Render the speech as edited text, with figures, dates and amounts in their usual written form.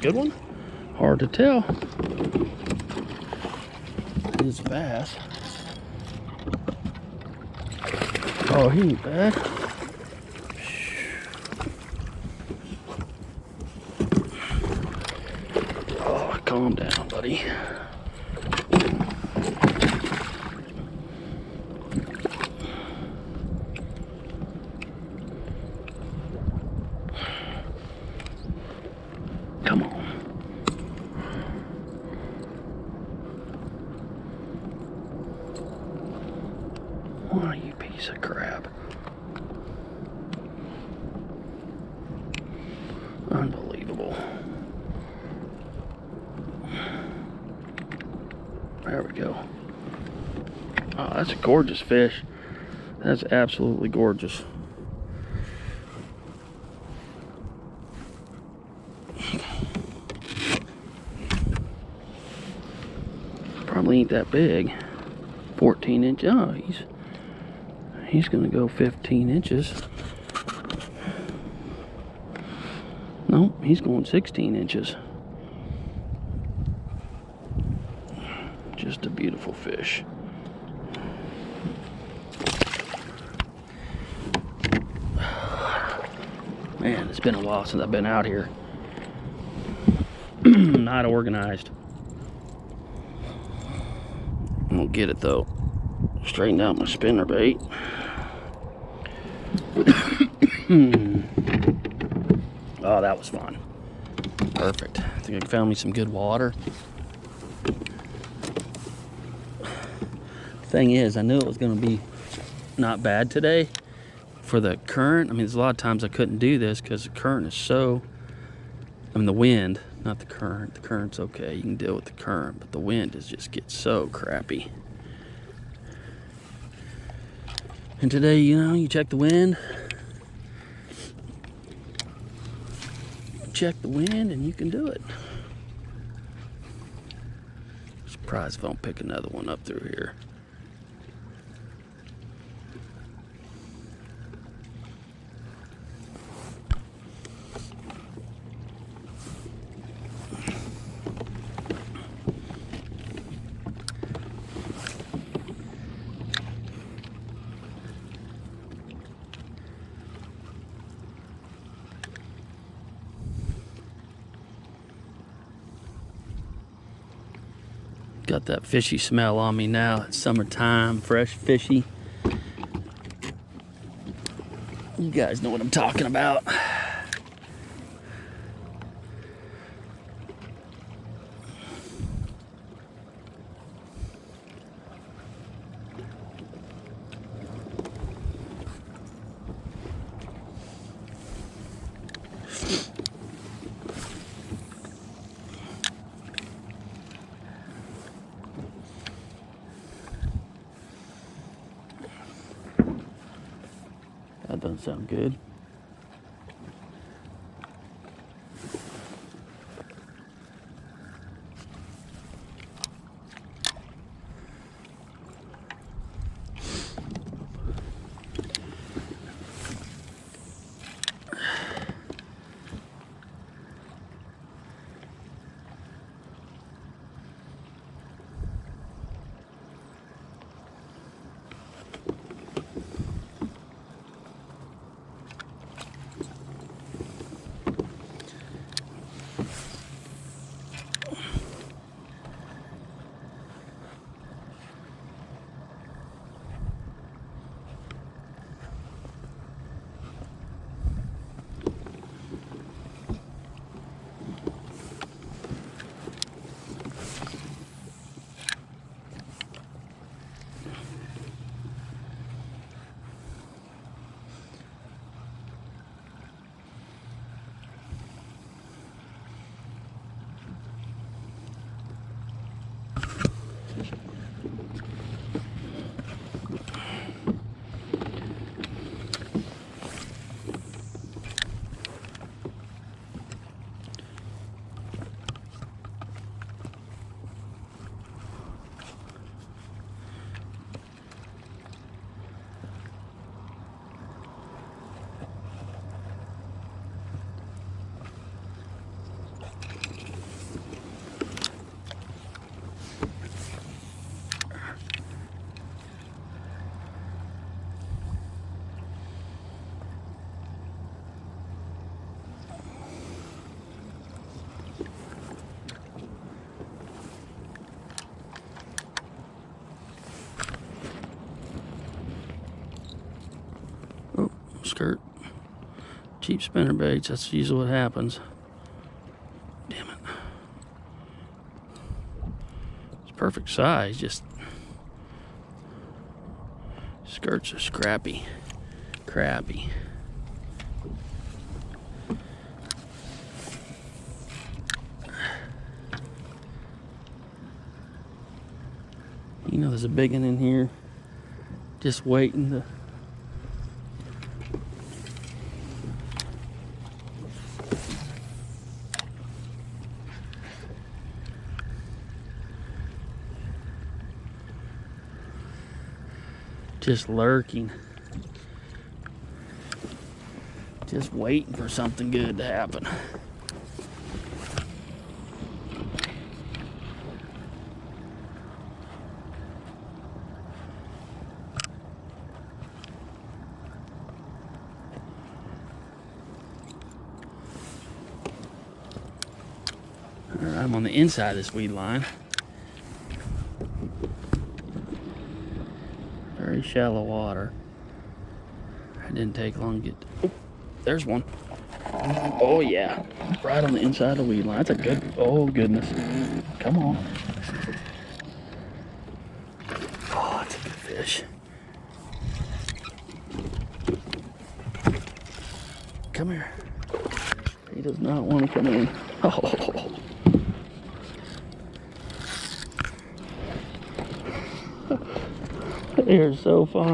good one? Hard to tell. It's a bass. Oh, he ain't bad. Oh, calm down, buddy. Come on. Oh, you piece of crap. Unbelievable. There we go. Oh, that's a gorgeous fish. That's absolutely gorgeous. Probably ain't that big. 14 inch. Oh, he's gonna go 15 inches. Nope, he's going 16 inches. Just a beautiful fish. Man, it's been a while since I've been out here. Not organized. I won't get it though. Straighten out my spinner bait. Oh, that was fun. Perfect. I think I found me some good water. Thing is, I knew it was going to be not bad today for the current. I mean, there's a lot of times I couldn't do this because the current is so, I mean, the wind, not the current. The current's okay, you can deal with the current, but the wind is just gets so crappy. And today, you know, you check the wind, and you can do it. Surprised if I don't pick another one up through here. Got that fishy smell on me now. It's summertime, fresh fishy. You guys know what I'm talking about. That doesn't sound good. skirt. Cheap spinner baits, that's usually what happens. Damn it. It's perfect size, just skirts are scrappy. Crappy. You know there's a big one in here just waiting to just lurking, just waiting for something good to happen. All right, I'm on the inside of this weed line. Very shallow water. It didn't take long to get. Oh, there's one. Oh yeah, right on the inside of the weed line. That's a good. Oh goodness, come on. Oh, that's a good fish. Come here. He does not want to come in. Oh. They are so fun.